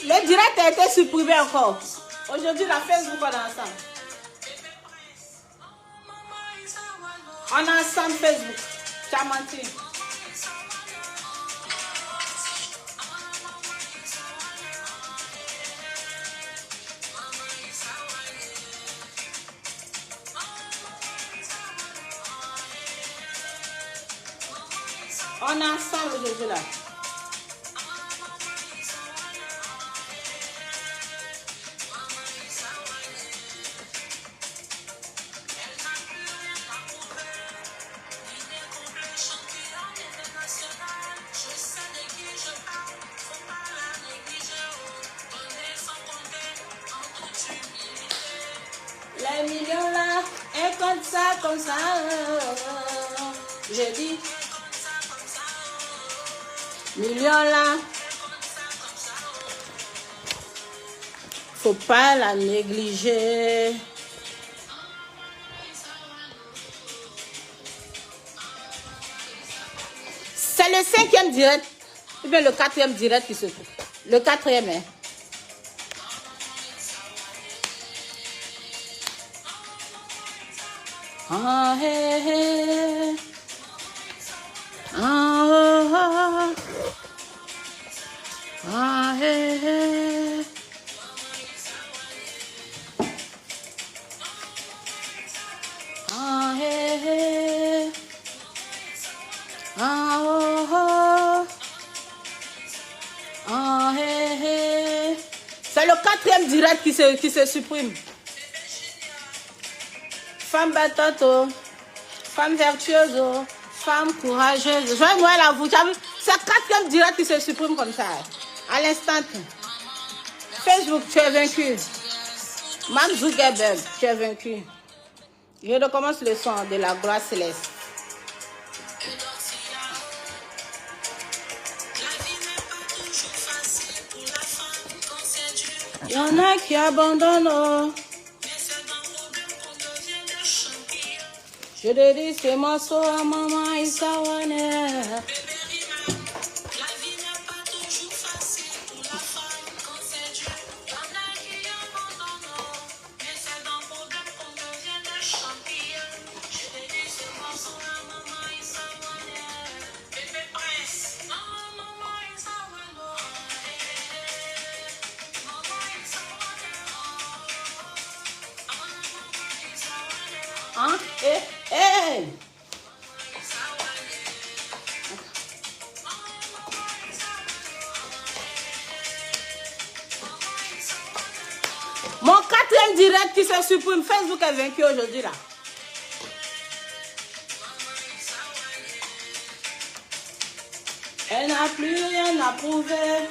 Le direct a été supprimé encore. Aujourd'hui, la Facebook, on est ensemble. On est ensemble Facebook. Tu as menti. On est ensemble aujourd'hui là. Les millions là, et comme ça, je dis. Millions là, faut pas la négliger. C'est le 5e direct, ou bien le 4e direct qui se fait. Le 4e, hein. Ah, hey, hey. Ah, oh, oh. Ah, hey, hey. Ah, hey, hey. Ah, oh, oh. Ah, hey, hey. C'est le 4e direct qui se supprime. Femme battante, femme vertueuse, femme courageuse. Joyeux Noël à vous. C'est le 4e direct qui se supprime comme ça. À l'instant. Facebook, tu es vaincu. Mark Zuckerberg, tu es vaincu. Je recommence le son de la gloire céleste. Il y en a qui abandonnent. Je dédie ces morceaux à maman Isawane. Hein? Mon 4e direct qui se supprime. Facebook est vaincu aujourd'hui là. Elle n'a plus rien à prouver.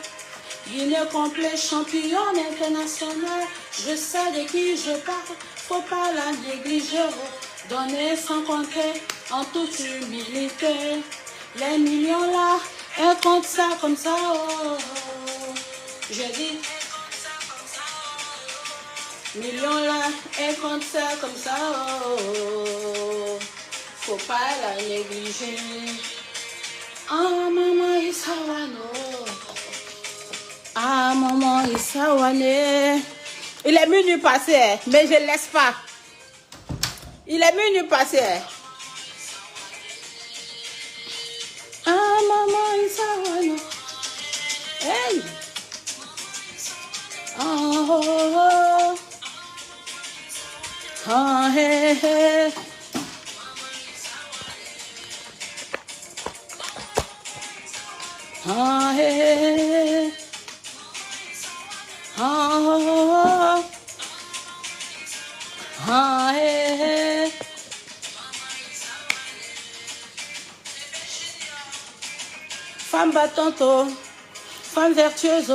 Guinée complet, championne internationale. Je sais de qui je parle. Faut pas la négliger. Donner sans compter en toute humilité. Les millions là, elle compte ça comme ça. Oh, oh. Je dis. Millions là, elle compte ça comme ça. Oh, faut pas la négliger. Ah maman Isawane. Ah maman Isawane. Il est minuit passé, mais je ne laisse pas. Il est minuit passé. Ah maman Isawane. Hey. Oh, oh, oh. Ah, hey, hey. Ah, hey. Ah, oh, oh. Ah, hey. Femme battante, femme vertueuse,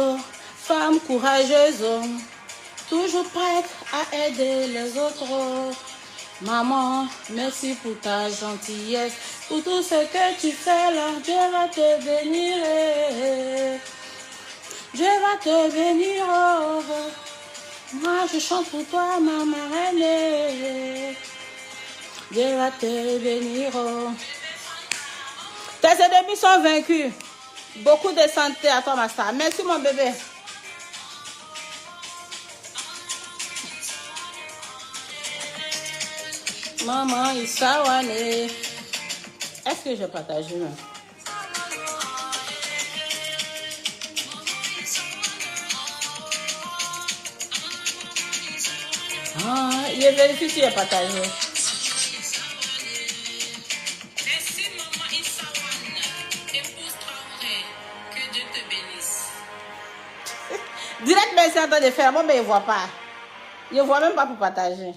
femme courageuse, toujours prête à aider les autres. Maman, merci pour ta gentillesse, pour tout ce que tu fais là. Dieu va te bénir. Dieu va te bénir. Moi, je chante pour toi, ma marraine. Dieu va te bénir. Tes ennemis sont vaincus. Beaucoup de santé à toi, ma star. Merci, mon bébé. Maman, il s'awane. Est-ce que j'ai partagé même? Ah, il est vérifié si j'ai partagé. Merci maman Issawan. Épouse Traoré. Que Dieu te bénisse. Direct, mais c'est en train de faire. Bon, mais il ne voit pas. Il ne voit même pas pour partager.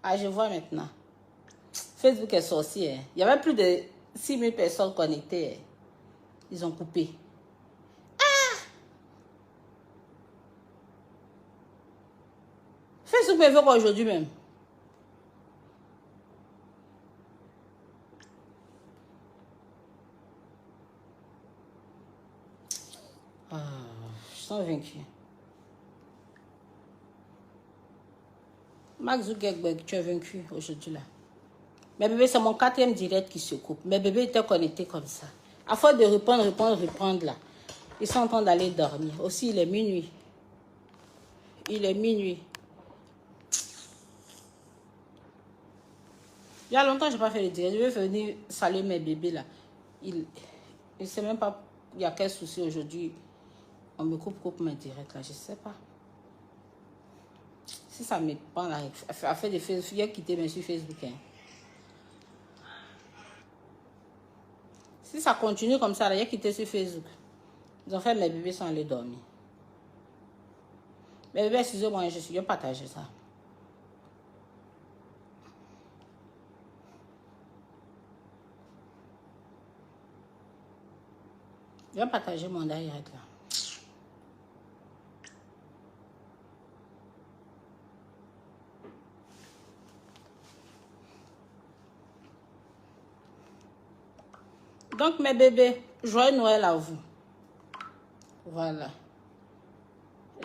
Ah, je vois maintenant. Facebook est sorcier. Il y avait plus de 6000 personnes connectées. Ils ont coupé. Ah! Facebook me veut aujourd'hui même. Ah, je sens vaincu. Mark Zuckerberg, tu es vaincu aujourd'hui là. Mais bébé, c'est mon 4e direct qui se coupe. Mes bébés étaient connectés comme ça. À force de répondre là. Ils sont en train d'aller dormir. Aussi, il est minuit. Il est minuit. Il y a longtemps que je n'ai pas fait le direct. Je vais venir saluer mes bébés là. Il ne sait même pas il y a quel souci aujourd'hui. On me coupe mes directs là. Je ne sais pas. Si ça me prend là, à faire des Facebook, il a quitté bien sur Facebook. Hein. Si ça continue comme ça, là, il a quitté sur Facebook. Ils ont fait mes bébés sans aller dormir. Mes bébés, excusez-moi, je suis partagé ça. Je vais partager mon direct là. Donc, mes bébés, joyeux Noël à vous. Voilà.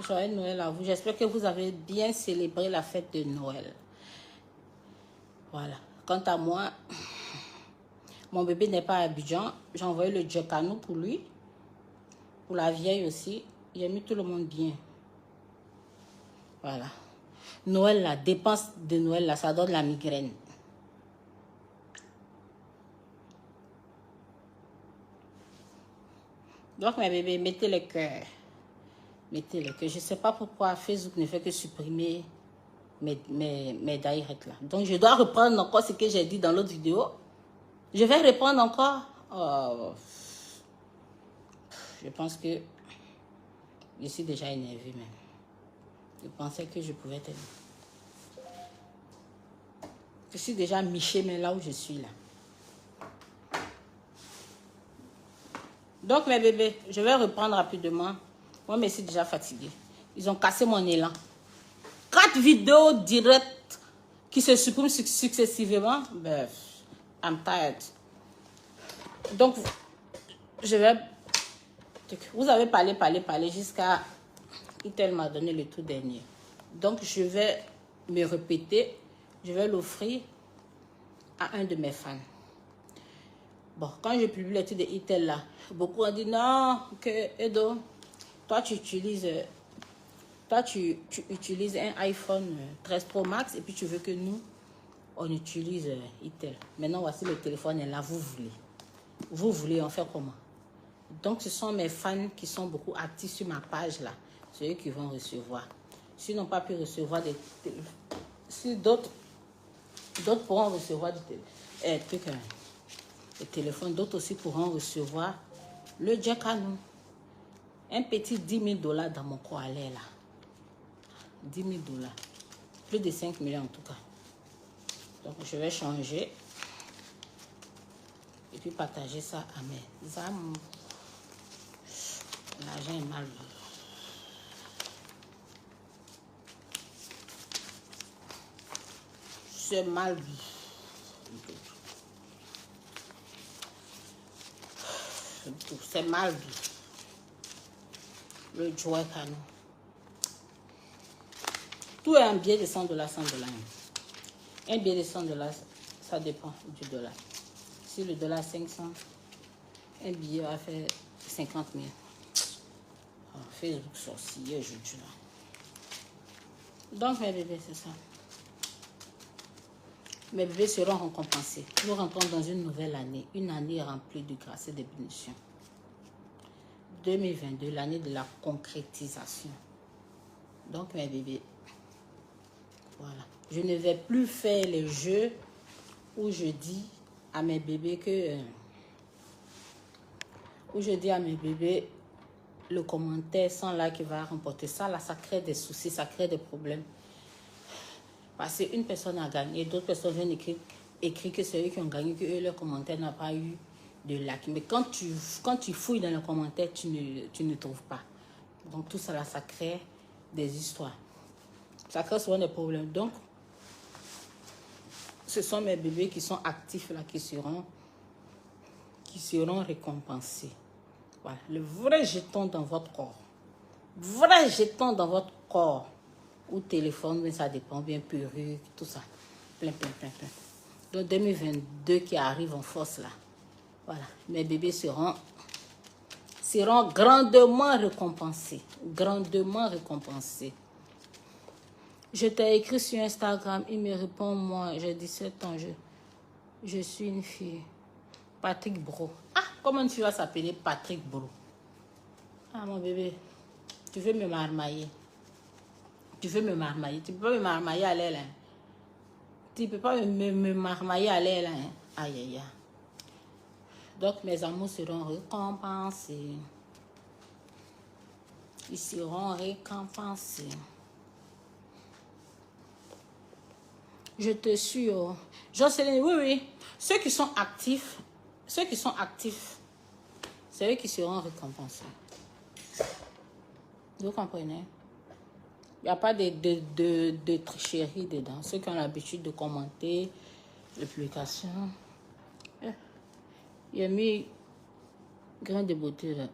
Joyeux Noël à vous. J'espère que vous avez bien célébré la fête de Noël. Voilà. Quant à moi, mon bébé n'est pas à Abidjan. J'ai envoyé le Djekano pour lui. Pour la vieille aussi. Il a mis tout le monde bien. Voilà. Noël, la dépense de Noël, là, ça donne la migraine. Donc, mes bébés, mettez le cœur. Mettez le cœur. Je ne sais pas pourquoi Facebook ne fait que supprimer mes directs là. Donc, je dois reprendre encore ce que j'ai dit dans l'autre vidéo. Je vais répondre encore. Oh, je pense que je suis déjà énervée même. Je pensais que je pouvais être... Je suis déjà michée, mais là où je suis là. Donc, mes bébés, je vais reprendre rapidement. Moi, mais je suis déjà fatiguée. Ils ont cassé mon élan. 4 vidéos directes qui se suppriment successivement. Ben, I'm tired. Donc, je vais... Vous avez parlé jusqu'à... Itel m'a donné le tout dernier. Donc, je vais me répéter. Je vais l'offrir à un de mes fans. Bon, quand je publie les trucs de Itel là, beaucoup ont dit non, que Edo, toi tu utilises un iPhone 13 Pro Max et puis tu veux que nous, on utilise Itel. Maintenant, voici le téléphone est là, vous voulez. Vous voulez en faire comment? Donc, ce sont mes fans qui sont beaucoup actifs sur ma page là. C'est eux qui vont recevoir. S'ils n'ont pas pu recevoir des téléphones, si d'autres pourront recevoir des trucs, le téléphone, d'autres aussi pourront recevoir le Djekano. Un petit 10 000 $ dans mon coalet là. 10 000 $. Plus de 5 millions en tout cas. Donc je vais changer. Et puis partager ça à mes amis. L'argent est mal vu. C'est mal vu. C'est mal vu. Le Djekano. Tout est un billet de 100 $, 100 $. Un billet de 100 $, ça dépend du dollar. Si le dollar 500, un billet va faire 50 000. Oh, Facebook sorcier aujourd'hui là. Donc, mes bébés, c'est ça. Mes bébés seront récompensés. Nous rentrons dans une nouvelle année. Une année remplie de grâce et de bénédictions. 2022, l'année de la concrétisation. Donc, mes bébés, voilà. Je ne vais plus faire les jeux où je dis à mes bébés que... où je dis à mes bébés, le commentaire sans là qui va remporter ça, là, ça crée des soucis, ça crée des problèmes. Parce qu'une personne a gagné, d'autres personnes viennent écrire que c'est eux qui ont gagné, que eux, leur commentaire n'a pas eu de like. Mais quand tu fouilles dans les commentaires, tu ne trouves pas. Donc tout ça là, ça crée des histoires. Ça crée souvent des problèmes. Donc, ce sont mes bébés qui sont actifs là, qui seront récompensés. Voilà, le vrai jeton dans votre corps. Vrai jeton dans votre corps. Ou téléphone, mais ça dépend, bien perruque, tout ça. Plein. Donc 2022 qui arrive en force là. Voilà, mes bébés seront grandement récompensés. Grandement récompensés. Je t'ai écrit sur Instagram, il me répond, moi, j'ai 17 ans, je suis une fille. Patrick Bro. Ah, comment tu vas s'appeler Patrick Bro? Ah, mon bébé, tu veux me marmailler. Tu veux me marmailler. Tu peux pas me marmailler à l'aile. Hein. Tu peux pas me marmailler à l'aile. Hein. Aïe, aïe, aïe. Donc, mes amours seront récompensés. Ils seront récompensés. Je te suis. Oh. Jocelyne, oui. Ceux qui sont actifs, c'est eux qui seront récompensés. Vous comprenez? Il n'y a pas de tricherie dedans. Ceux qui ont l'habitude de commenter les publications. Il a mis grain de beauté là.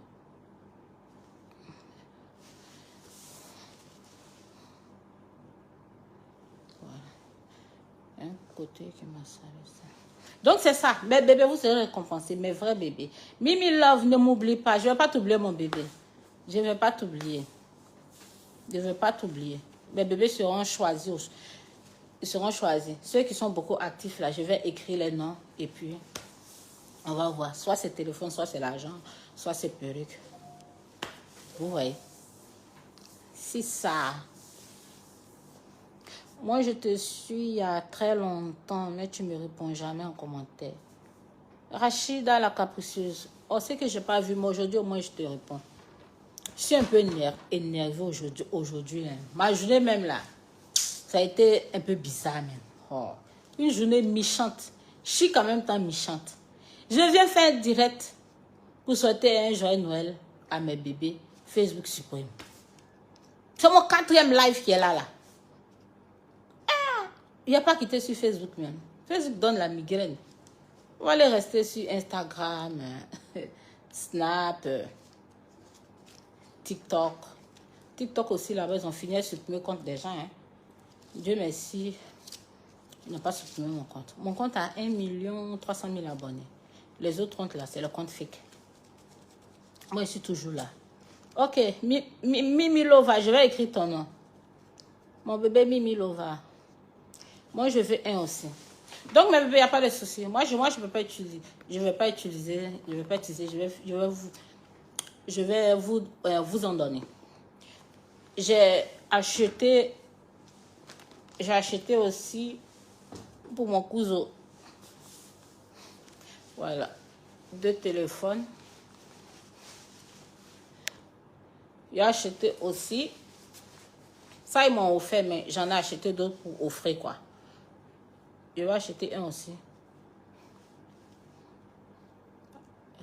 Voilà. Un côté qui m'a salé ça. Donc c'est ça. Mes bébés, vous serez récompensés. Mes vrais bébés. Mimi Love, ne m'oublie pas. Je ne vais pas t'oublier mon bébé. Je ne vais pas t'oublier. Je ne vais pas t'oublier. Mes bébés seront choisis. Ils seront choisis. Ceux qui sont beaucoup actifs là, je vais écrire les noms et puis on va voir. Soit c'est téléphone, soit c'est l'argent, soit c'est perruque. Vous voyez. C'est ça. Moi, je te suis il y a très longtemps, mais tu ne me réponds jamais en commentaire. Rachida la capricieuse. Oh, c'est que je n'ai pas vu, mais aujourd'hui, au moins, je te réponds. Je suis un peu énervée aujourd'hui. Hein. Ma journée même là, ça a été un peu bizarre même. Oh. Une journée méchante. Je suis quand même temps méchante. Je viens faire direct pour souhaiter un joyeux Noël à mes bébés. Facebook supprime. C'est mon 4e live qui est là. Ah, il n'y a pas quitté sur Facebook même. Facebook donne la migraine. On va aller rester sur Instagram, Snap, TikTok. TikTok aussi, là-bas, ils ont fini à supprimer le compte des gens. Hein. Dieu merci, ils n'ont pas supprimé mon compte. Mon compte a 1 300 000 abonnés. Les autres comptes, là, c'est le compte fake. Moi, je suis toujours là. Ok, Mimi Lova, je vais écrire ton nom. Mon bébé Mimi Lova. Moi, je veux un aussi. Donc, mes bébés, il n'y a pas de souci. Moi, je ne peux pas utiliser. Je vais pas utiliser. Je vais vous en donner. J'ai acheté aussi pour mon cousin. Voilà. 2 téléphones. J'ai acheté aussi. Ça, ils m'ont offert, mais j'en ai acheté d'autres pour offrir, quoi. Je vais acheter un aussi.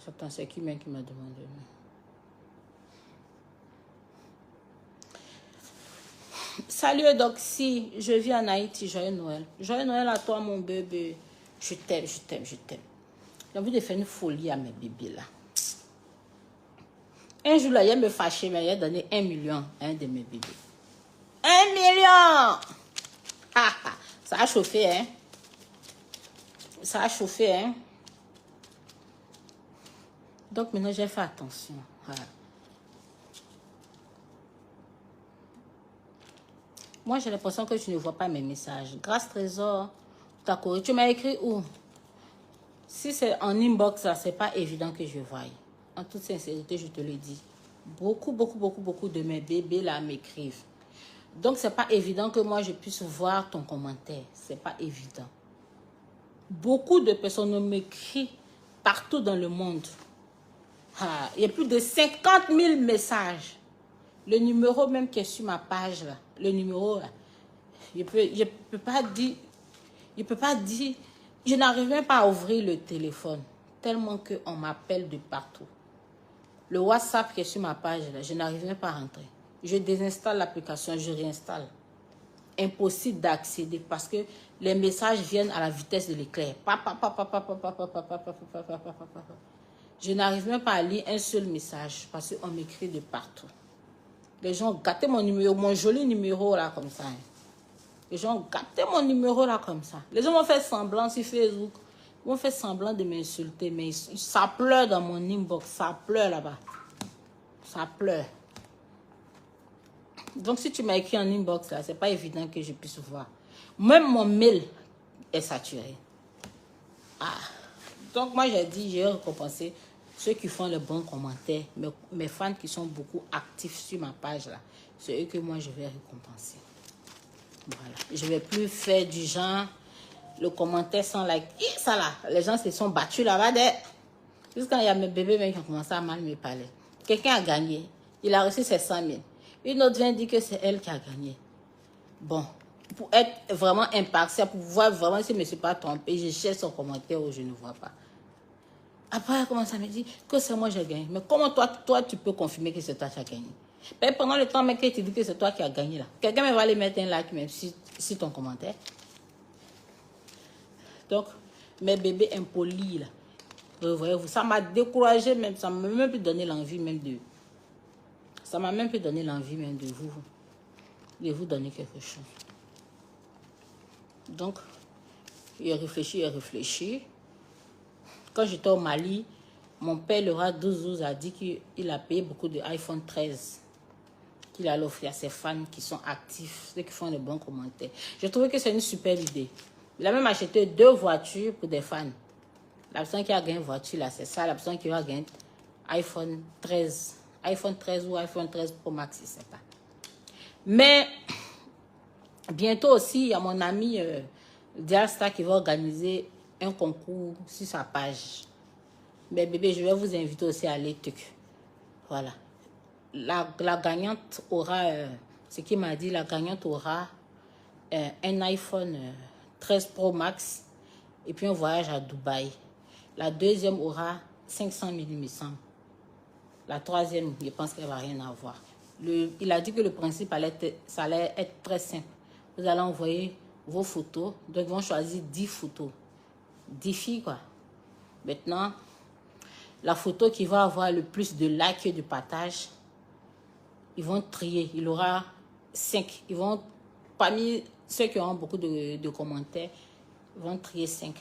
Attends, c'est qui m'a demandé? Salut Doxy, je vis en Haïti, joyeux Noël. Joyeux Noël à toi mon bébé. Je t'aime. J'ai envie de faire une folie à mes bébés là. Un jour là, il me fâché, mais il a donné 1 million à un de mes bébés. 1 million! Ça a chauffé, hein? Ça a chauffé, hein? Donc maintenant, j'ai fait attention. Voilà. Moi, j'ai l'impression que tu ne vois pas mes messages. Grâce Trésor, tu m'as écrit où? Si c'est en inbox, là, c'est pas évident que je voie. En toute sincérité, je te le dis. Beaucoup de mes bébés, là, m'écrivent. Donc, c'est pas évident que moi, je puisse voir ton commentaire. C'est pas évident. Beaucoup de personnes m'écrivent partout dans le monde. Ah, il y a plus de 50 000 messages. Le numéro même qui est sur ma page, là, le numéro, là, je peux pas dire, je n'arrive même pas à ouvrir le téléphone, tellement qu'on m'appelle de partout. Le WhatsApp qui est sur ma page, là, je n'arrive même pas à rentrer. Je désinstalle l'application, je réinstalle. Impossible d'accéder parce que les messages viennent à la vitesse de l'éclair. Je n'arrive même pas à lire un seul message parce qu'on m'écrit de partout. Les gens ont gâté mon numéro, mon joli numéro là comme ça. Les gens ont gâté mon numéro là comme ça. Les gens m'ont fait semblant sur Facebook. Ils m'ont fait semblant de m'insulter. Mais ça pleure dans mon inbox. Ça pleure là-bas. Ça pleure. Donc si tu m'as écrit en inbox là, c'est pas évident que je puisse voir. Même mon mail est saturé. Ah. Donc moi j'ai dit, j'ai récompensé ceux qui font les bons commentaires. Mes fans qui sont beaucoup actifs sur ma page là. C'est eux que moi je vais récompenser. Voilà. Je ne vais plus faire du genre, le commentaire sans like. Et ça là, les gens se sont battus là-bas. Jusqu'à il y a mes bébés même qui ont commencé à mal me parler. Quelqu'un a gagné. Il a reçu ses 100 000. Une autre vient dire que c'est elle qui a gagné. Bon, pour être vraiment impartial, pour voir vraiment si je ne me suis pas trompée, je cherche son commentaire où je ne vois pas. Après, elle commence à me dire que c'est moi qui ai gagné. Mais comment toi, tu peux confirmer que c'est toi qui as gagné? Mais pendant le temps, mec, tu dis que c'est toi qui as gagné là. Quelqu'un va aller mettre un like même si ton commentaire. Donc, mes bébés impolis là. Voyez-vous, ça m'a découragé même, ça m'a même plus donné l'envie même de... Ça m'a même plus donné l'envie même de vous donner quelque chose. Donc, il réfléchi. Quand j'étais au Mali, mon père, le rat 12 a dit qu'il a payé beaucoup de iPhone 13. Qu'il allait offrir à ses fans qui sont actifs, ceux qui font les bons commentaires. Je trouvais que c'est une super idée. Il a même acheté 2 voitures pour des fans. La personne qui a gagné une voiture, là, c'est ça. La personne qui va gagner iPhone 13. iPhone 13 ou iPhone 13 Pro Max, je ne sais pas. Mais, bientôt aussi, il y a mon ami Dialstar qui va organiser un concours sur sa page. Mais bébé, je vais vous inviter aussi à aller TUC. Voilà. La gagnante aura, ce qu'il m'a dit, la gagnante aura un iPhone 13 Pro Max et puis un voyage à Dubaï. La deuxième aura 500 000, il me semble. La troisième, je pense qu'elle ne va rien avoir. Il a dit que le principe ça allait être très simple. Vous allez envoyer vos photos. Donc, ils vont choisir 10 photos. 10 filles, quoi. Maintenant, la photo qui va avoir le plus de likes et de partages, ils vont trier. Il y aura 5. Ils vont, parmi ceux qui auront beaucoup de commentaires, ils vont trier 5.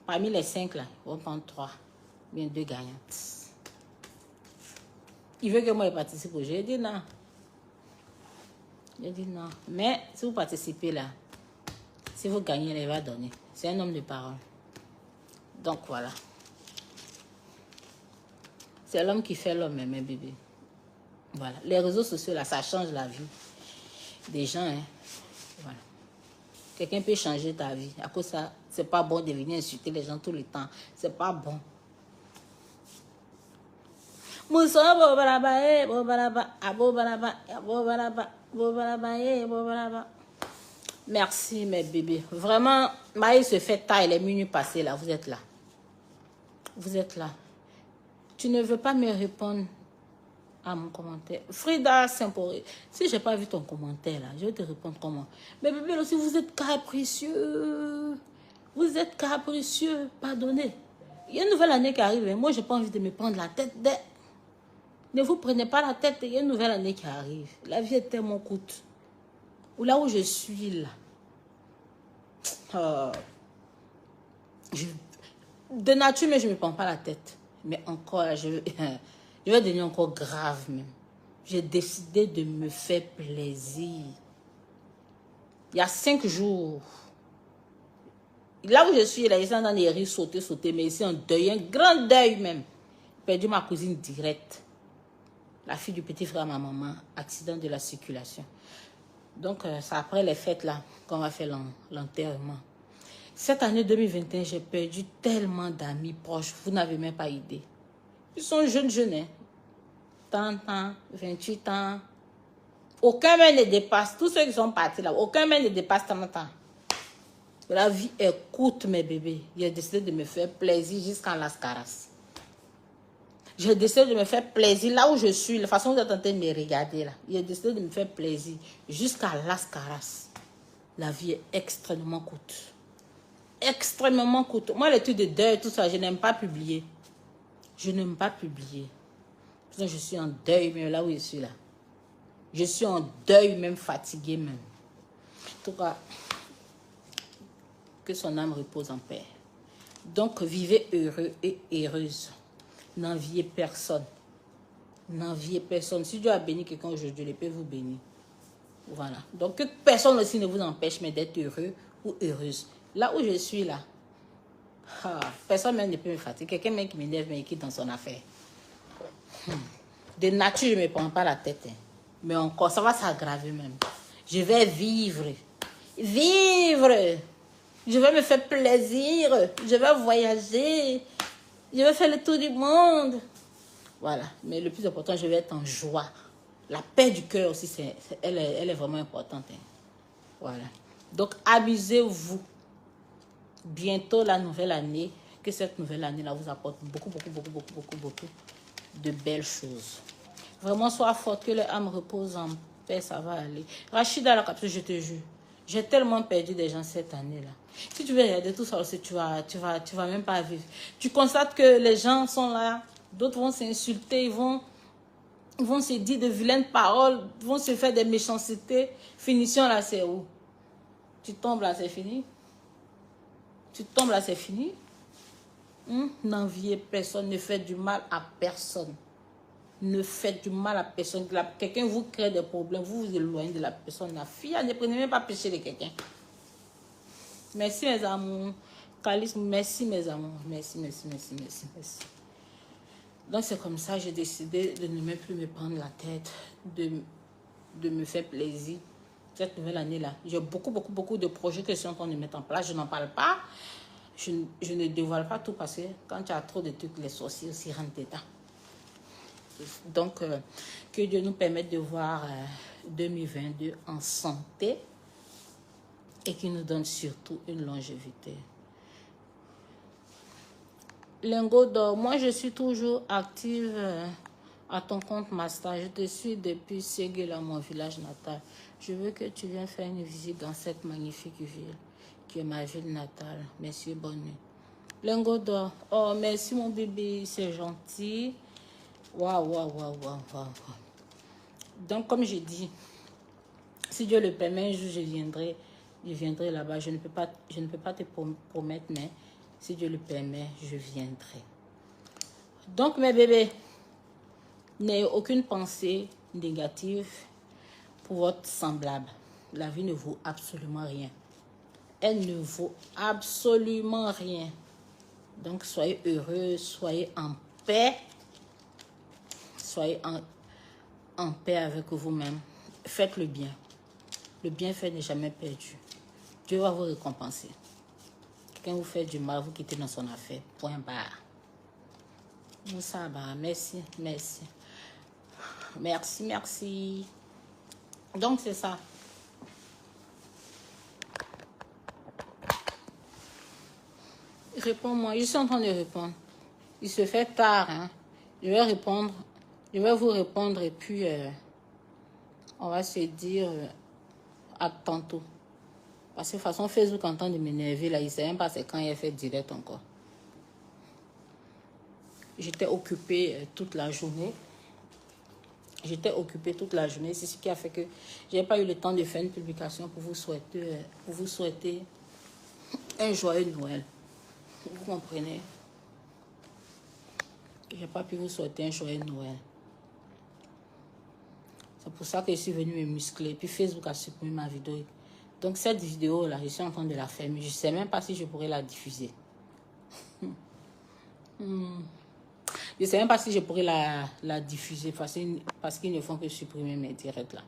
Parmi les 5, là, ils vont prendre 3. Bien 2 gagnantes. Il veut que moi je participe au jeu. J'ai dit non. J'ai dit non. Mais si vous participez là, si vous gagnez, il va donner. C'est un homme de parole. Donc voilà. C'est l'homme qui fait l'homme, mes bébés. Voilà. Les réseaux sociaux là, ça change la vie des gens. Hein. Voilà. Quelqu'un peut changer ta vie. À cause de ça, c'est pas bon de venir insulter les gens tout le temps. C'est pas bon. Merci mes bébés. Vraiment, Maï se fait taille, les minutes passées là. Vous êtes là. Vous êtes là. Tu ne veux pas me répondre à mon commentaire. Frida Saint-Poré, si je n'ai pas vu ton commentaire là, je vais te répondre comment. Mais bébé aussi, vous êtes capricieux. Vous êtes capricieux. Pardonnez. Il y a une nouvelle année qui arrive. Moi, je n'ai pas envie de me prendre la tête. Ne vous prenez pas la tête. Il y a une nouvelle année qui arrive. La vie est tellement courte. Ou là où je suis là. De nature, mais je ne me prends pas la tête. Mais encore là, je vais devenir encore grave même. J'ai décidé de me faire plaisir. Il y a 5 jours. Là où je suis, là, ils sont dans les rires, sauter, mais ici, un deuil, un grand deuil même. J'ai perdu ma cousine directe. La fille du petit frère à ma maman, accident de la circulation. Donc, c'est après les fêtes là qu'on va faire l'enterrement. Cette année 2021, j'ai perdu tellement d'amis proches, vous n'avez même pas idée. Ils sont jeunes, hein. 30 ans, 28 ans. Aucun même ne dépasse, tous ceux qui sont partis là, aucun même ne dépasse 30 ans. La vie est courte, mes bébés. J'ai décidé de me faire plaisir jusqu'en Las Caras. J'ai décidé de me faire plaisir là où je suis, la façon dont vous êtes en train de me regarder là. J'ai décidé de me faire plaisir jusqu'à Las Caras. La vie est extrêmement courte. Extrêmement courte. Moi, les trucs de deuil, tout ça, je n'aime pas publier. Je n'aime pas publier. Je suis en deuil, mais là où je suis là. Je suis en deuil, même fatigué même. En tout cas, que son âme repose en paix. Donc, vivez heureux et heureuse. N'enviez personne. N'enviez personne. Si Dieu a béni quelqu'un aujourd'hui, il peut vous bénir. Voilà. Donc, que personne aussi ne vous empêche d'être heureux ou heureuse. Là où je suis là, personne même ne peut me fatiguer. Quelqu'un même qui m'énerve, mais qui dans son affaire. De nature, je ne me prends pas la tête. Hein. Mais encore, ça va s'aggraver même. Je vais vivre. Vivre. Je vais me faire plaisir. Je vais voyager. Je vais faire le tour du monde. Voilà. Mais le plus important, je vais être en joie. La paix du cœur aussi, elle est vraiment importante. Hein. Voilà. Donc, amusez-vous. Bientôt, la nouvelle année. Que cette nouvelle année-là vous apporte beaucoup de belles choses. Vraiment, sois forte, que l'âme repose en paix, ça va aller. Rachida, la capsule, je te jure. J'ai tellement perdu des gens cette année-là. Si tu veux regarder tout ça aussi, tu vas même pas vivre. Tu constates que les gens sont là, d'autres vont s'insulter, ils vont se dire de vilaines paroles, vont se faire des méchancetés. Finition là, c'est où? Tu tombes là, c'est fini. Tu tombes là, c'est fini. N'enviez personne, ne faites du mal à personne. Ne faites du mal à personne. Quelqu'un vous crée des problèmes, vous vous éloignez de la personne. La fille, ne prenez même pas péché de quelqu'un. Merci mes amours. Calice, merci mes amours. Merci. Donc c'est comme ça, j'ai décidé de ne même plus me prendre la tête, de me faire plaisir. Cette nouvelle année-là, j'ai beaucoup de projets que je suis en train de mettre en place. Je n'en parle pas. Je ne dévoile pas tout parce que quand tu as trop de trucs, les sorciers aussi rentrent dedans. Donc, que Dieu nous permette de voir 2022 en santé et qu'il nous donne surtout une longévité. Lingot d'or, moi je suis toujours active à ton compte Master. Je te suis depuis Séguéla, mon village natal. Je veux que tu viennes faire une visite dans cette magnifique ville qui est ma ville natale. Merci, bonne nuit. Lingot d'or, oh merci mon bébé, c'est gentil. Waouh. Donc, comme j'ai dit, si Dieu le permet, un jour je viendrai là-bas. Je ne peux pas te promettre, mais si Dieu le permet, je viendrai. Donc, mes bébés, n'ayez aucune pensée négative pour votre semblable. La vie ne vaut absolument rien. Elle ne vaut absolument rien. Donc, soyez heureux, soyez en paix. Soyez en paix avec vous-même. Faites le bien. Le bienfait n'est jamais perdu. Dieu va vous récompenser. Quelqu'un vous fait du mal, vous quittez dans son affaire. Point barre. Moussa, merci. Merci. Donc, c'est ça. Réponds-moi. Je suis en train de répondre. Il se fait tard. Hein? Je vais répondre. Je vais vous répondre et puis on va se dire à tantôt. Parce que de toute façon, Facebook est en train de m'énerver là. Il ne sait même pas c'est quand il a fait direct encore. J'étais occupée toute la journée. C'est ce qui a fait que je n'ai pas eu le temps de faire une publication pour vous souhaiter un joyeux Noël. Vous comprenez? Je n'ai pas pu vous souhaiter un joyeux Noël. C'est pour ça que je suis venue me muscler. Puis Facebook a supprimé ma vidéo Donc cette vidéo-là, je suis en train de la faire, mais je ne sais même pas si je pourrais la diffuser. Je ne sais même pas si je pourrais la diffuser parce qu'ils ne font que supprimer mes directs là.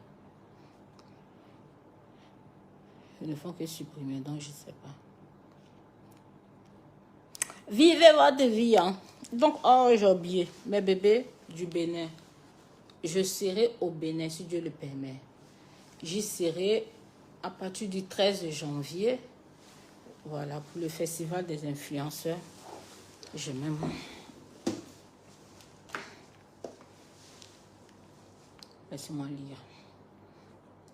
Ils ne font que supprimer, donc je ne sais pas. Vivez votre vie, hein. Donc, oh, j'ai oublié. Mes bébés du Bénin. Je serai au Bénin, si Dieu le permet. J'y serai à partir du 13 janvier. Voilà, pour le festival des influenceurs. Je m'aime. Laissez-moi lire.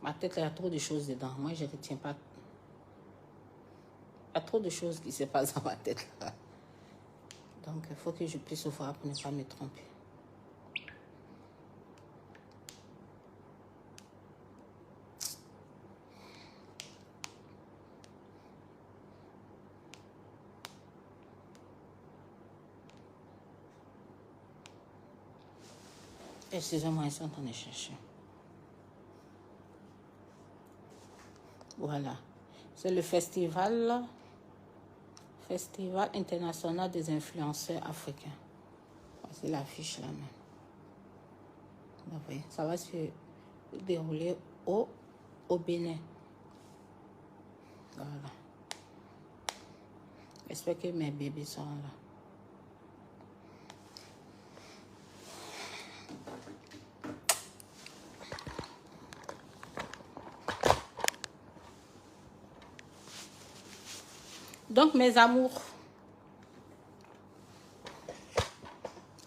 Ma tête, il y a trop de choses dedans. Moi, je ne retiens pas. Il y a trop de choses qui se passent dans ma tête là. Donc, il faut que je puisse voir pour ne pas me tromper. Excusez-moi, ils sont en train de chercher. Voilà. C'est le festival international des influenceurs africains. C'est l'affiche là même. Vous voyez, ça va se dérouler au Bénin. Voilà. J'espère que mes bébés sont là. Donc, mes amours,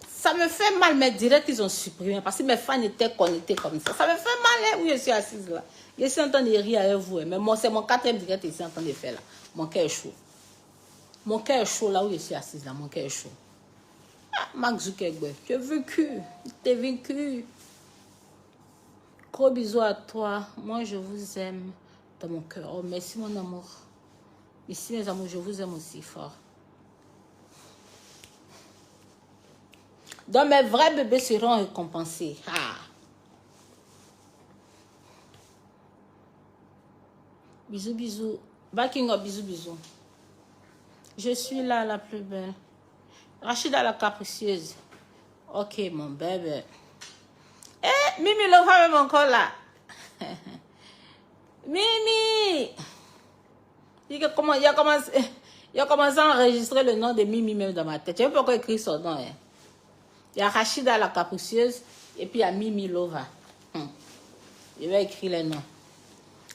ça me fait mal, mes directs, ils ont supprimé parce que mes fans étaient connectés comme ça. Ça me fait mal, hein, où je suis assise là. Je suis en train de rire avec vous, hein, mais c'est mon 4e direct que je suis en train de faire là. Mon cœur est chaud. Mon cœur est chaud là où je suis assise là, mon cœur est chaud. Ah, Mark Zuckerberg, tu as vaincu, tu es vaincu. Gros bisous à toi. Moi, je vous aime dans mon cœur. Oh, merci mon amour. Ici, mes amours, je vous aime aussi fort. Donc, mes vrais bébés seront récompensés. Ah. Bisous, bisous. Backing up, bisous, bisous. Je suis là, la plus belle. Rachida, la capricieuse. Ok, mon bébé. Eh, Mimi, le voit même encore là. Mimi. Il a commencé à enregistrer le nom de Mimi même dans ma tête. Je ne sais pas pourquoi écrire son nom. Hein. Il y a Rachida la capricieuse et puis il y a Mimi Lova. Je vais écrire les noms.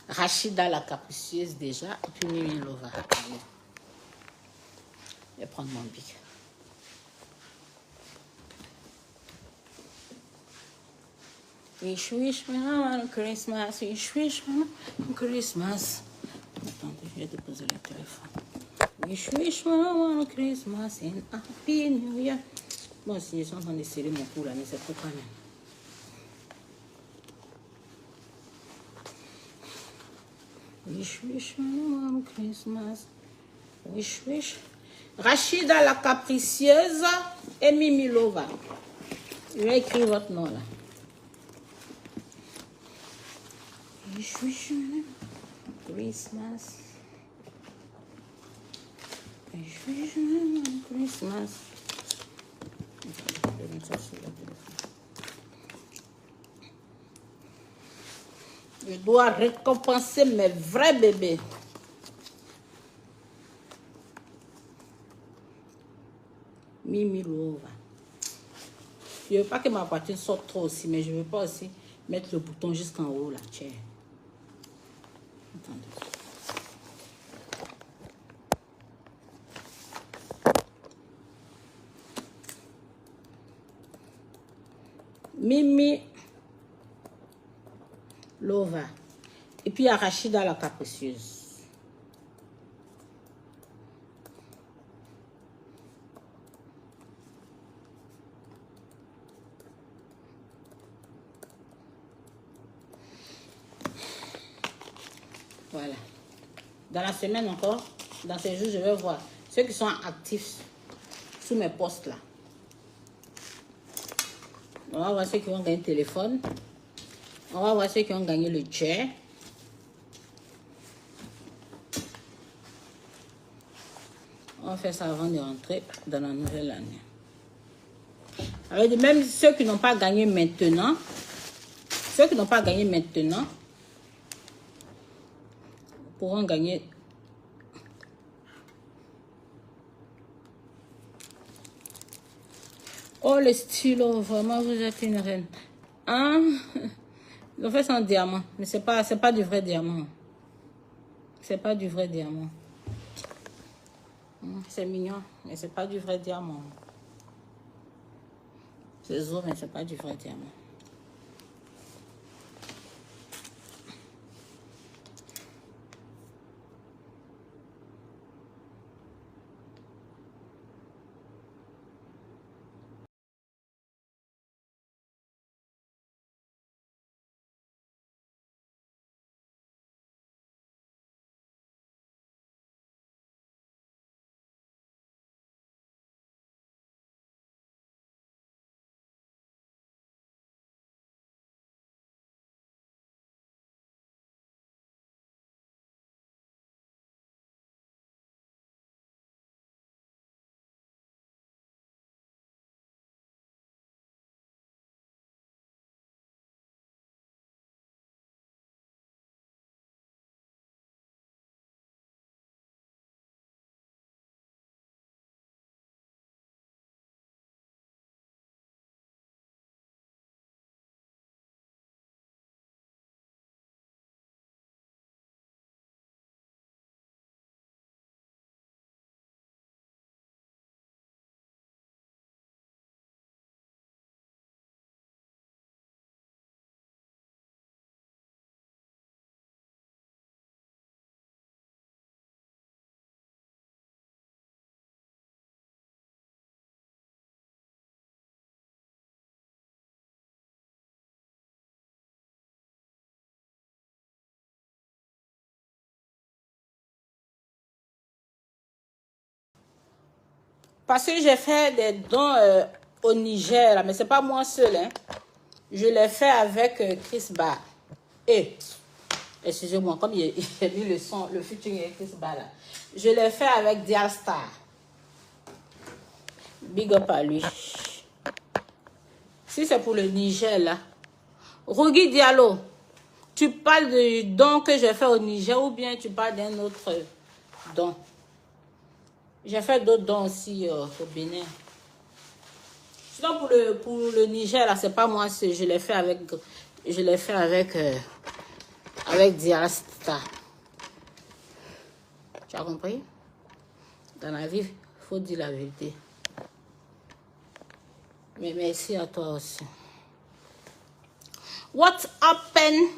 Rachida la capricieuse déjà et puis Mimi Lova. Allez. Je vais prendre mon bic. Wish me on Christmas. Wish me on Christmas. Attendez, je vais déposer le téléphone. Wish me on Christmas and Happy New Year. Bon, si je suis en train de serrer mon cou là, mais c'est trop quand même. Wish me on Christmas. Wish. Rachida la capricieuse et Mimi Lova. Je vais écrire votre nom là. Wish me Christmas. Wish me Christmas. Je dois récompenser mes vrais bébés. Mimi Lova. Je ne veux pas que ma poitrine sorte trop aussi, mais je ne veux pas aussi mettre le bouton jusqu'en haut là. Tiens. Attendez. Mimi Lova. Et puis Rachida la capricieuse. Voilà. Dans la semaine encore, dans ces jours, je vais voir ceux qui sont actifs sous mes postes là. On va voir ceux qui ont gagné le téléphone. On va voir ceux qui ont gagné le chair. va faire ça avant de rentrer dans la nouvelle année. Avec même ceux qui n'ont pas gagné maintenant, pourront gagner. Oh, le stylo, vraiment, vous êtes une reine. Hein? Ils ont fait ça en diamant, mais c'est pas du vrai diamant. C'est pas du vrai diamant. C'est mignon, mais c'est pas du vrai diamant. C'est zo, mais c'est pas du vrai diamant. Parce que j'ai fait des dons au Niger, là, mais c'est pas moi seul. Hein. Je l'ai fait avec Chris Bar. Et, excusez-moi, comme il a mis le son, le featuring avec Chris Bar là. Je l'ai fait avec Diastar. Big up à lui. Si c'est pour le Niger là. Rougui Diallo, tu parles du don que j'ai fait au Niger ou bien tu parles d'un autre don? J'ai fait d'autres dons aussi au Bénin. Sinon pour le Niger là, c'est pas moi, je l'ai fait avec Diasta. Tu as compris? Dans la vie, il faut dire la vérité. Mais merci à toi aussi. What happened?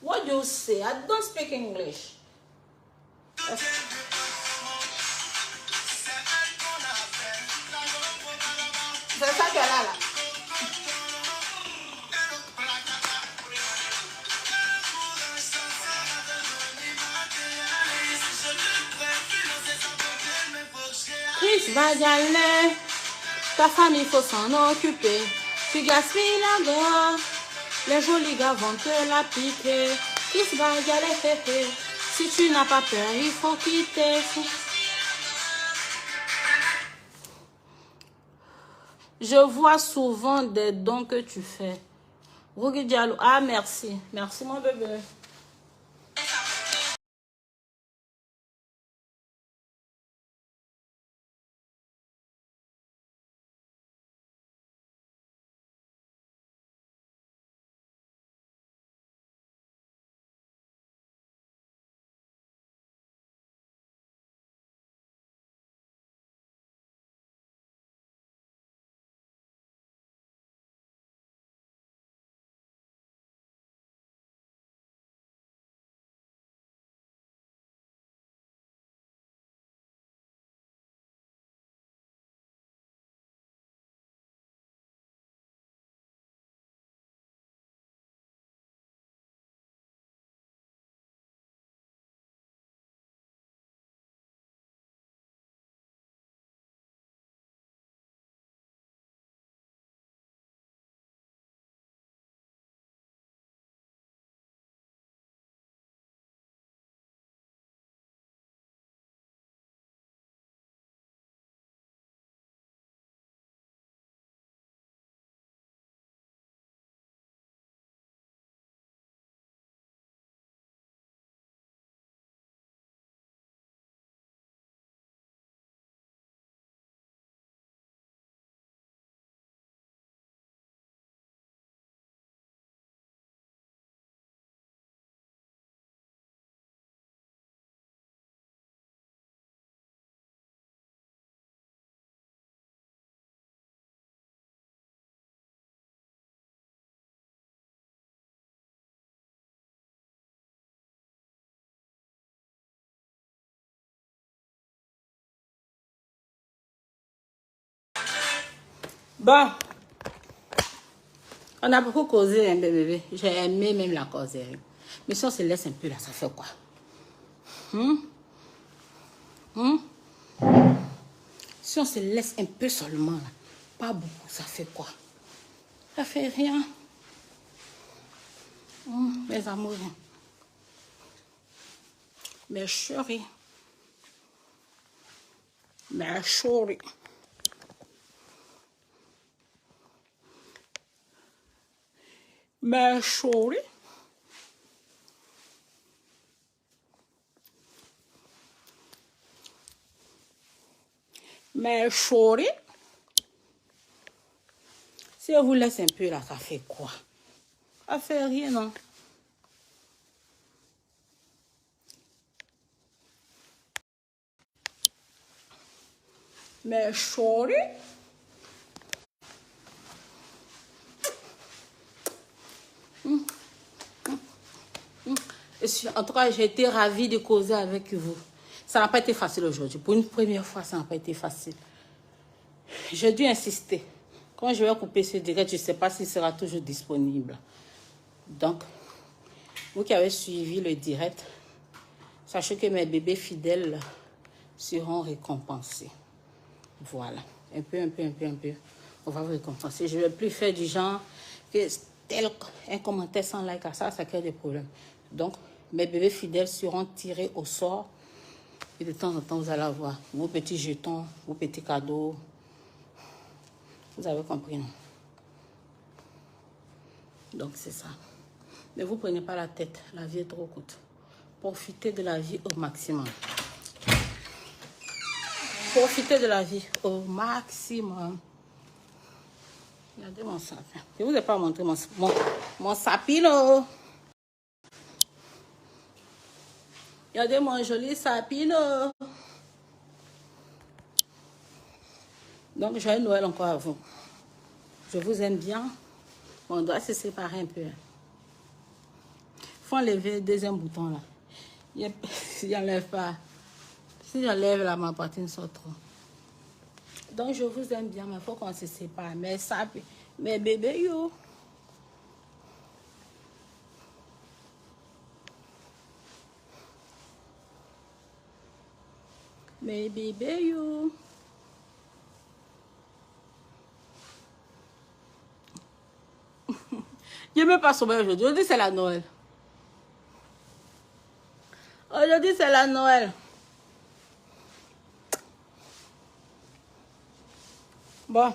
What do you say? I don't speak English. C'est ça qu'elle a là. Chris va y aller. Ta femme, il faut s'en occuper. Tu gaspilles la gomme. Les jolis gars vont te la piquer. Chris va y aller. Si tu n'as pas peur, il faut quitter. Je vois souvent des dons que tu fais. Rougui Diallo. Ah, merci. Merci, mon bébé. Bon, on a beaucoup causé, hein, bébé. J'ai aimé même la causerie. Mais si on se laisse un peu là, ça fait quoi? Si on se laisse un peu seulement là, pas beaucoup, ça fait quoi? Ça fait rien. Mes amours. Mes chéris. Mes chéris. Mes chéris. Mes chéris. Si on vous laisse un peu là, ça fait quoi? Ça fait rien, non? Mes chéris. En tout cas, j'ai été ravie de causer avec vous. Ça n'a pas été facile aujourd'hui. Pour une première fois, ça n'a pas été facile. J'ai dû insister. Quand je vais couper ce direct, je ne sais pas s'il sera toujours disponible. Donc, vous qui avez suivi le direct, sachez que mes bébés fidèles seront récompensés. Voilà. Un peu. On va vous récompenser. Je ne vais plus faire du genre que tel un commentaire sans like à ça, ça crée des problèmes. Donc, mes bébés fidèles seront tirés au sort. Et de temps en temps, vous allez avoir vos petits jetons, vos petits cadeaux. Vous avez compris, non? Donc, c'est ça. Ne vous prenez pas la tête. La vie est trop courte. Profitez de la vie au maximum. Profitez de la vie au maximum. Regardez mon sapin. Je ne vous ai pas montré mon sapino. Regardez mon joli sapino. Donc, joyeux Noël encore à vous. Je vous aime bien. On doit se séparer un peu. Il faut enlever le deuxième bouton là. Il n'enlève pas. Si j'enlève là, ma poitrine sort trop. Donc, je vous aime bien, mais il faut qu'on se sépare. Mais ça, mes bébés, yo. Mes bébés, yo. Je ne veux pas sauver aujourd'hui. Aujourd'hui, c'est la Noël. Aujourd'hui, c'est la Noël. Bon.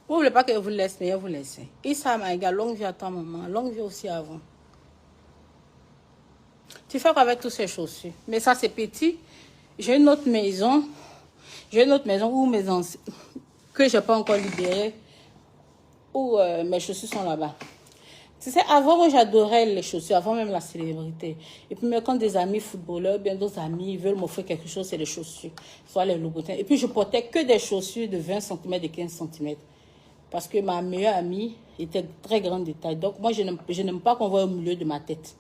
Vous ne voulez pas que je vous laisse, mais je vous laisse. Issa Maïga, longue vie à toi, maman. Longue vie aussi à vous. Tu fais quoi avec toutes ces chaussures? Mais ça, c'est petit. J'ai une autre maison. J'ai une autre maison où mes anciens, que je n'ai pas encore libérée, où mes chaussures sont là-bas. Tu sais, avant, moi, j'adorais les chaussures, avant même la célébrité. Et puis, quand des amis footballeurs, bien d'autres amis veulent m'offrir quelque chose, c'est les chaussures, soit les Louboutins. Et puis, je portais que des chaussures de 20 cm et 15 cm. Parce que ma meilleure amie était très grande de taille. Donc, moi, je n'aime pas qu'on voit au milieu de ma tête.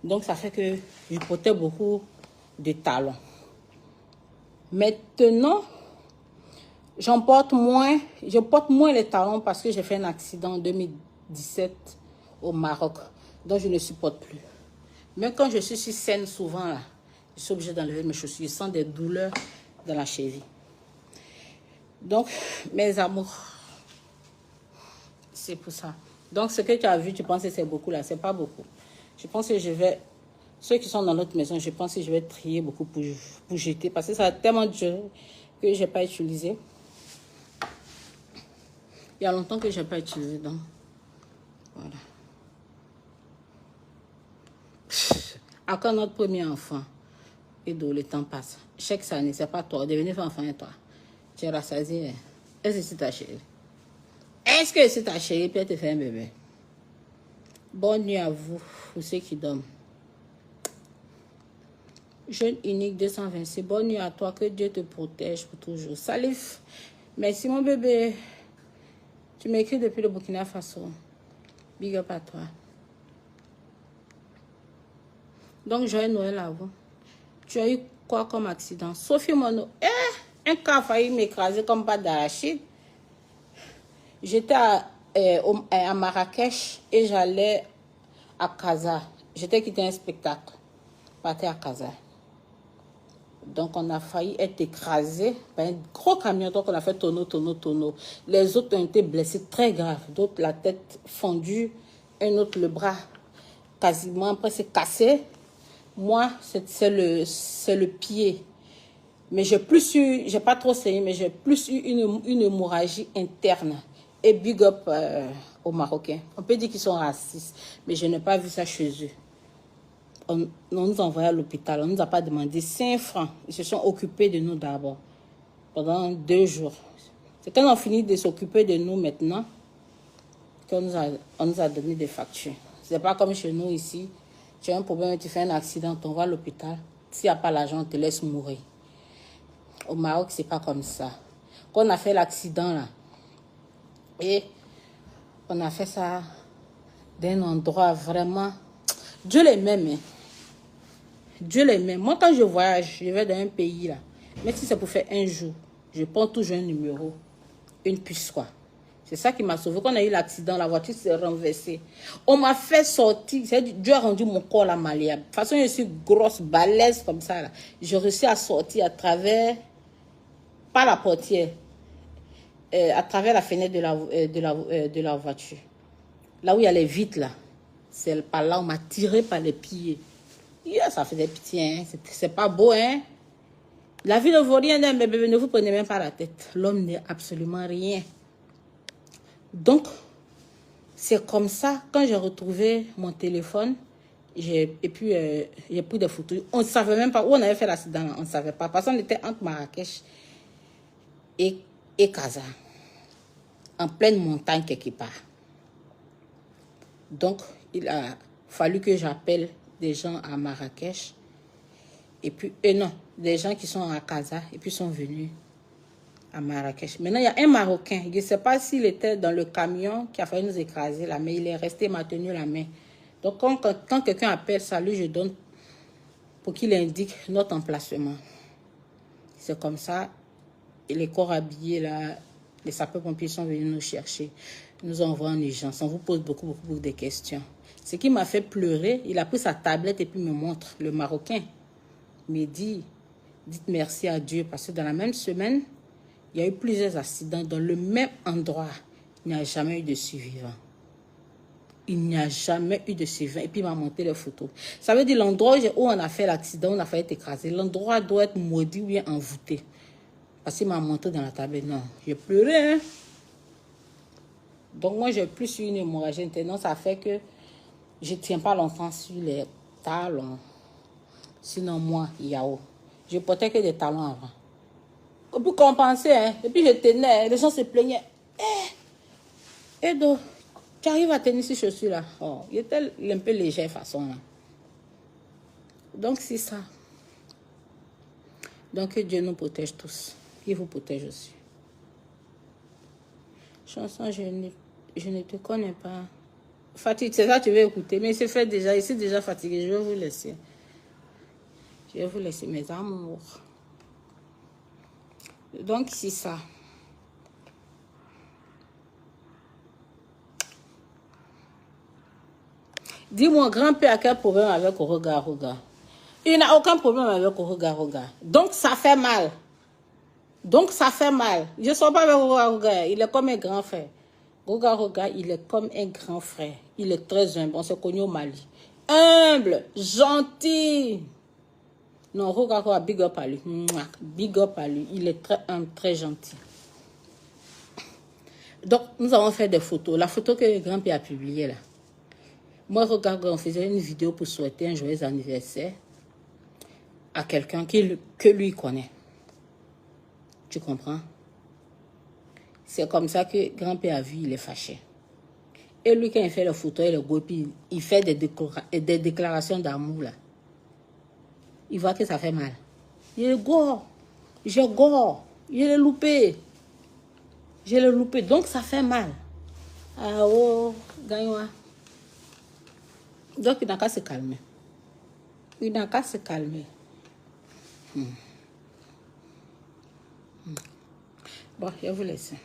Donc, ça fait que je portais beaucoup de talons. Maintenant, je porte moins les talons parce que j'ai fait un accident en 2017 au Maroc. Donc, je ne supporte plus. Même quand je suis sur scène souvent, là, je suis obligée d'enlever mes chaussures. Je sens des douleurs dans la cheville. Donc, mes amours, c'est pour ça. Donc, ce que tu as vu, tu penses que c'est beaucoup là. C'est pas beaucoup. Je pense que je vais... Ceux qui sont dans notre maison, je pense que je vais trier beaucoup pour jeter. Parce que ça a tellement duré que je n'ai pas utilisé. Il y a longtemps que je n'ai pas utilisé. Donc, voilà. Encore notre premier enfant. Et d'où le temps passe. Chaque année, c'est pas toi. Devenez enfant et toi. Tu es rassasié. Est-ce que c'est ta chérie? Est-ce que c'est ta chérie? Puis elle te fait un bébé. Bonne nuit à vous, pour ceux qui dorment. Jeune unique 226. Bonne nuit à toi. Que Dieu te protège pour toujours. Salif. Merci mon bébé. Tu m'écris depuis le Burkina Faso. Big up à toi. Donc, joyeux Noël à vous. Tu as eu quoi comme accident? Sophie Mono. Un cas a failli m'écraser comme pas d'arachide. J'étais à Marrakech et j'allais à Casa. J'étais quitté un spectacle. Partais à Casa. Donc, on a failli être écrasé par un gros camion. Donc, on a fait tonneau. Les autres ont été blessés très grave. D'autres, la tête fondue. Un autre, le bras quasiment presque cassé. Moi, c'est le pied. Mais j'ai pas trop saigné, mais j'ai plus eu une hémorragie interne. Et big up aux Marocains. On peut dire qu'ils sont racistes, mais je n'ai pas vu ça chez eux. On nous a envoyés à l'hôpital, on ne nous a pas demandé 5 francs. Ils se sont occupés de nous d'abord, pendant 2 jours. C'est quand on a fini de s'occuper de nous maintenant, qu'on nous a donné des factures. C'est pas comme chez nous ici, tu as un problème, tu fais un accident, tu vas à l'hôpital. S'il n'y a pas l'argent, on te laisse mourir. Au Maroc, c'est pas comme ça. Quand on a fait l'accident là, et on a fait ça d'un endroit vraiment... Dieu les m'aime. Hein. Dieu les m'aime. Moi, quand je voyage, je vais dans un pays là. Même si c'est pour faire un jour, je prends toujours un numéro, une puce quoi. C'est ça qui m'a sauvé. Quand on a eu l'accident, la voiture s'est renversée. On m'a fait sortir. Dieu a rendu mon corps là malléable. De toute façon, je suis grosse, balèze comme ça là. J'ai réussi à sortir à travers, pas la portière, à travers la fenêtre de la voiture. Là où il y a les vitres là. C'est par là on m'a tiré par les pieds. Yeah, ça faisait pitié, hein. C'est pas beau, hein. La vie ne vaut rien, hein, mais bébé, ne vous prenez même pas la tête. L'homme n'est absolument rien. Donc, c'est comme ça, quand j'ai retrouvé mon téléphone, j'ai pris des photos. On ne savait même pas où on avait fait l'accident, on ne savait pas. Parce qu'on était entre Marrakech et Casa, en pleine montagne quelque part. Donc, il a fallu que j'appelle des gens à Marrakech. Et puis, non, des gens qui sont à Casa et puis sont venus à Marrakech. Maintenant, il y a un Marocain. Je ne sais pas s'il était dans le camion qui a failli nous écraser là, mais il est resté, m'a tenu la main. Donc, quand quelqu'un appelle, salut, je donne pour qu'il indique notre emplacement. C'est comme ça. Et les corps habillés là, les sapeurs-pompiers sont venus nous chercher. Nous envoient en urgence. On vous pose beaucoup de questions. Ce qui m'a fait pleurer, il a pris sa tablette et puis me montre, le Marocain. Me dit, dites merci à Dieu parce que dans la même semaine, il y a eu plusieurs accidents dans le même endroit. Il n'y a jamais eu de survivants. Il n'y a jamais eu de survivants. Et puis il m'a montré les photos. Ça veut dire l'endroit où on a fait l'accident, on a failli être écrasé. L'endroit doit être maudit ou bien envoûté. Parce qu'il m'a montré dans la tablette. Non, j'ai pleuré. Hein? Donc moi, j'ai plus eu une hémorragie interne. Ça fait que je ne tiens pas longtemps sur les talons. Sinon, moi, Yao, je portais que des talons avant. Et puis compenser, hein. Et puis je tenais, les gens se plaignaient. Edo, tu arrives à tenir ces chaussures-là. Oh, il était un peu léger façon là. Donc c'est ça. Donc que Dieu nous protège tous. Il vous protège aussi. Chanson, je ne te connais pas. Fatigue, c'est ça que tu veux écouter. Mais c'est fait déjà, ici déjà fatigué. Je vais vous laisser. Je vais vous laisser mes amours. Donc, c'est ça. Dis-moi, grand-père a quel problème avec Oroga. Il n'a aucun problème avec Oroga. Donc, ça fait mal. Je ne sors pas avec Oroga. Il est comme un grand frère. Oroga, il est comme un grand frère. Il est très humble. On s'est connu au Mali. Humble, gentil. Non, Oroga, big up à lui. Big up à lui. Il est très humble, très gentil. Donc, nous avons fait des photos. La photo que le grand-père a publiée là. Moi, regarde, on faisait une vidéo pour souhaiter un joyeux anniversaire à quelqu'un que lui connaît. Tu comprends? C'est comme ça que grand-père a vu, il est fâché. Et lui, quand il fait les photos et les gopis, il fait des déclarations d'amour là. Il voit que ça fait mal. Il est gore. J'ai gore. Je l'ai loupé. Donc, ça fait mal. Ah oh, gagne-moi. Donc, il n'a qu'à se calmer. Bon, je vais vous laisser.